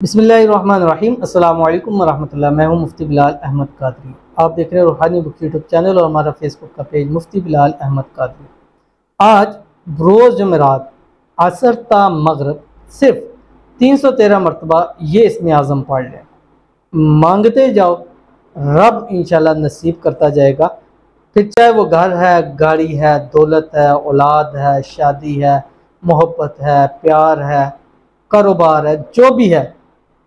बिस्मिल्लाहिर्रहमानिर्रहीम। अस्सलाम वालेकुम वरहमतुल्लाह। मैं हूं मुफ्ती बिलाल अहमद कादरी। आप देख रहे हैं रूहानी बुक यूट्यूब चैनल और हमारा फेसबुक का पेज मुफ्ती बिलाल अहमद कादरी। आज रोज़ जुमेरात असर ता मगरब सिर्फ 313 मरतबा ये इसमें आज़म पढ़ लें, मांगते जाओ, रब इंशाल्लाह नसीब करता जाएगा। फिर चाहे वो घर है, गाड़ी है, दौलत है, औलाद है, शादी है, मोहब्बत है, प्यार है, कारोबार है, जो भी है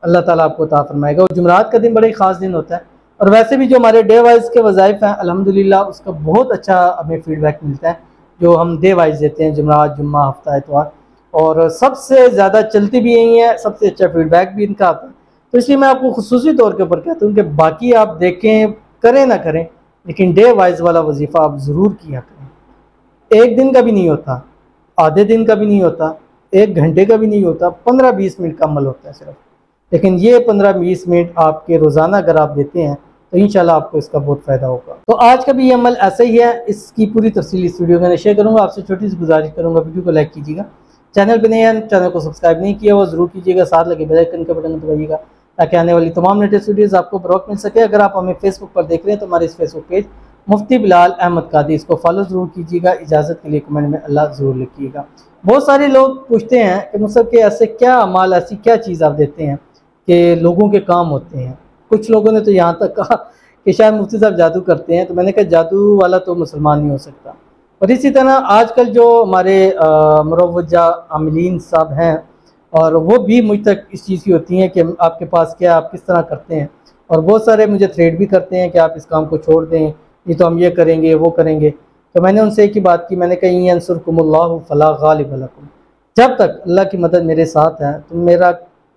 अल्लाह ताला आपको अता फरमाएगा। और जुमरात का दिन बड़ा ही ख़ास दिन होता है और वैसे भी जो हमारे डे वाइज के वज़ाइफ हैं अल्हम्दुलिल्लाह उसका बहुत अच्छा हमें फ़ीडबैक मिलता है जो हम डे वाइज देते हैं, जुमरात, जुम्मा, हफ्ता, इतवार, और सबसे ज़्यादा चलती भी यही है, सबसे अच्छा फ़ीडबैक भी इनका आता है। तो इसलिए मैं आपको खुसूसी तौर के ऊपर कहता हूँ कि बाकी आप देखें, करें ना करें, लेकिन डे वाइज वाला वजीफ़ा आप ज़रूर किया करें। एक दिन का भी नहीं होता, आधे दिन का भी नहीं होता, एक घंटे का भी नहीं होता, 15-20 मिनट का अमल होता है सिर्फ। लेकिन ये 15-20 मिनट आपके रोज़ाना अगर आप देते हैं तो इंशाल्लाह आपको इसका बहुत फ़ायदा होगा। तो आज का भी ये अमल ऐसा ही है, इसकी पूरी तफसील इस वीडियो में शेयर करूँगा। आपसे छोटी सी गुजारिश करूँगा, वीडियो को लाइक कीजिएगा, चैनल पर नए हैं, चैनल को सब्सक्राइब नहीं किया वो ज़रूर कीजिएगा, साथ लगे बेल आइकन का बटन दबाइएगा ताकि आने वाली तमाम लेटेस्ट वीडियोज़ आपको बर वक्त मिल सके। अगर आप हमें फेसबुक पर देख रहे हैं तो हमारे इस फेसबुक पेज मुफ्ती बिलाल अहमद कादरी, इसको फॉलो ज़रूर कीजिएगा। इजाज़त के लिए कमेंट में अल्लाह ज़रूर लिखिएगा। बहुत सारे लोग पूछते हैं कि मुझसे कि ऐसे क्या अमाल, ऐसी क्या चीज़ आप देते हैं कि लोगों के काम होते हैं। कुछ लोगों ने तो यहाँ तक कहा कि शायद मुफ्ती साहब जादू करते हैं, तो मैंने कहा जादू वाला तो मुसलमान नहीं हो सकता। और इसी तरह आजकल जो हमारे मुरव्वजा आमिलीन साहब हैं और वो भी मुझ तक इस चीज़ की होती हैं कि आपके पास क्या, आप किस तरह करते हैं, और बहुत सारे मुझे थ्रेड भी करते हैं कि आप इस काम को छोड़ दें, ये तो हम ये करेंगे वो करेंगे। तो मैंने उनसे एक ही बात की, मैंने कहा यंसुरकुमुल्लाहु फला गालिब लकुम, जब तक अल्लाह की मदद मेरे साथ है तुम मेरा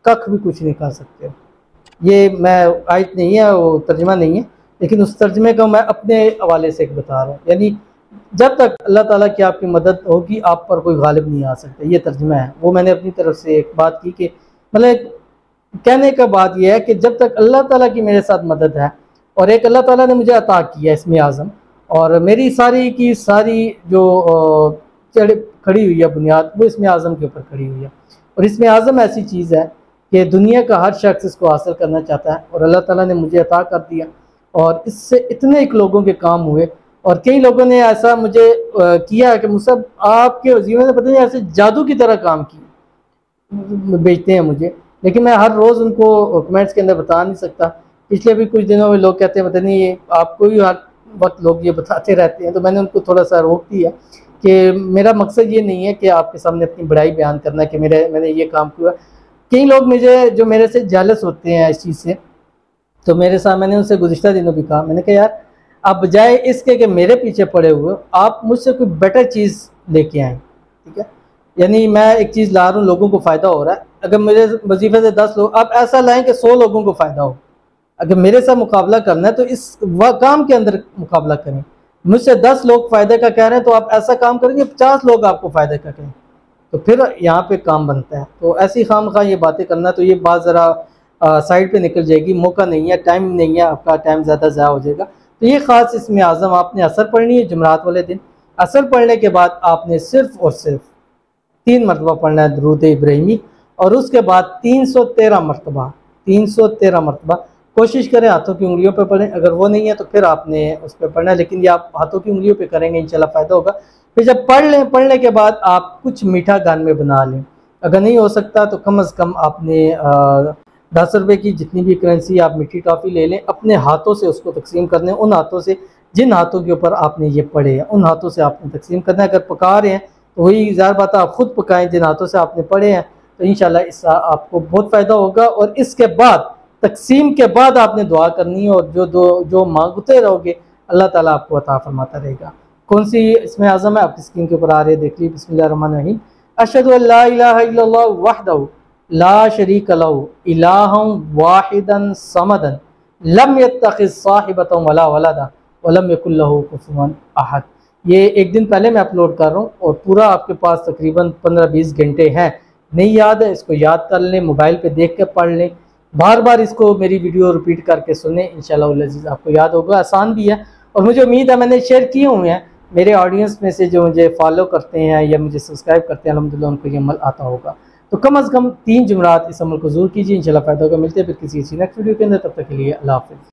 कख भी कुछ नहीं कर सकते। ये मैं आयत नहीं है, वो तर्जमा नहीं है, लेकिन उस तर्जमे को मैं अपने हवाले से बता रहा हूँ। यानी जब तक अल्लाह ताला की आपकी मदद होगी आप पर कोई गालिब नहीं आ सकता, ये तर्जमा है। वो मैंने अपनी तरफ से एक बात की कि मतलब कहने का बात यह है कि जब तक अल्लाह ताला की मेरे साथ मदद है और एक अल्लाह ताला ने मुझे अता किया इसमें आज़म, और मेरी सारी की सारी जो खड़ी हुई है बुनियाद वो इसमें आज़म के ऊपर खड़ी हुई है। और इसमें आज़म ऐसी चीज़ है कि दुनिया का हर शख्स इसको हासिल करना चाहता है और अल्लाह ताला ने मुझे अता कर दिया, और इससे इतने एक लोगों के काम हुए। और कई लोगों ने ऐसा मुझे किया कि मुझसे आपके जीवन में पता नहीं ऐसे जादू की तरह काम किए, भेजते हैं मुझे, लेकिन मैं हर रोज़ उनको कमेंट्स के अंदर बता नहीं सकता। पिछले भी कुछ दिनों में लोग कहते हैं पता नहीं आपको भी हर वक्त लोग ये बताते रहते हैं, तो मैंने उनको थोड़ा सा रोक दिया कि मेरा मकसद ये नहीं है कि आपके सामने अपनी बड़ाई बयान करना कि मैंने ये काम किया। कई लोग मुझे जो मेरे से जेलस होते हैं इस चीज़ से, तो मेरे साथ मैंने उनसे गुज़िश्ता दिनों भी कहा, मैंने कहा यार आप बजाय इसके कि मेरे पीछे पड़े हुए आप मुझसे कोई बेटर चीज़ लेके आएँ, ठीक है। यानी मैं एक चीज़ ला रहा हूँ, लोगों को फ़ायदा हो रहा है, अगर मेरे वजीफे से 10 लोग, आप ऐसा लाएँ कि 100 लोगों को फ़ायदा हो। अगर मेरे साथ मुकाबला करना है तो इस काम के अंदर मुकाबला करें। मुझसे 10 लोग फ़ायदे का कह रहे हैं तो आप ऐसा काम करेंगे 50 लोग आपको फ़ायदे का कहें, तो फिर यहाँ पे काम बनता है। तो ऐसी खामखा ये बातें करना, तो ये बात ज़रा साइड पे निकल जाएगी, मौका नहीं है, टाइम नहीं है, आपका टाइम ज़्यादा ज़ाया हो जाएगा। तो ये ख़ास इसमें आज़म आपने असर पढ़नी है जुमरात वाले दिन। असर पढ़ने के बाद आपने सिर्फ़ और सिर्फ 3 मरतबा पढ़ना है दुरूद इब्राहिमी, और उसके बाद 313 मरतबा कोशिश करें हाथों की उंगलियों पे पढ़ें। अगर वो नहीं है तो फिर आपने उस पर पढ़ना है, लेकिन ये आप हाथों की उंगलियों पे करेंगे इंशाल्लाह फ़ायदा होगा। फिर जब पढ़ने के बाद आप कुछ मीठा घर में बना लें। अगर नहीं हो सकता तो कम अज़ कम आपने 10 रुपये की जितनी भी करेंसी आप मीठी टॉफ़ी ले लें, अपने हाथों से उसको तकसीम करने, उन हाथों से जिन हाथों के ऊपर आपने ये पढ़े हैं उन हाथों से आपने तकसीम करना है। अगर पका रहे हैं तो वही ज़ाहिर बात है आप ख़ुद पकाएं जिन हाथों से आपने पढ़े हैं, तो इंशाल्लाह इससे आपको बहुत फ़ायदा होगा। और इसके बाद तकसीम के बाद आपने दुआ करनी है, और जो मांगते रहोगे अल्लाह ताला आपको अता फरमाता रहेगा। कौन सी इसमें आज़म है आपकी स्क्रीन के ऊपर आ रही है, देख लीजिए। बिस्मिल्लाहिर्रहमानिर्रहीम। अशहदु अल्ला इलाहा इल्लल्लाह वहदहु ला शरीका लहु इलाहन वाहिदन समदन लम यत्तखिज़ साहिबतन वला वलदा वलम यकुल लहु कुफुवन अहद। ये एक दिन पहले मैं अपलोड कर रहा हूँ और पूरा आपके पास तकरीबन 15-20 घंटे हैं। नहीं याद है इसको याद कर लें, मोबाइल पे देख के पढ़ लें, बार बार इसको मेरी वीडियो रिपीट करके सुने, इंशाल्लाह अज़ीज़ आपको याद होगा। आसान भी है और मुझे उम्मीद है मैंने शेयर किए हुए हैं, मेरे ऑडियंस में से जो मुझे फॉलो करते हैं या मुझे सब्सक्राइब करते हैं अल्हम्दुलिल्लाह उनको ये अमल आता होगा। तो कम अज़ कम 3 जुमरात इस अमल को ज़रूर कीजिए, इंशाल्लाह फ़ायदा होगा। मिलते हैं फिर किसी नेक्स्ट वीडियो के अंदर, तब तक के लिए अल्लाह हाफ़िज़।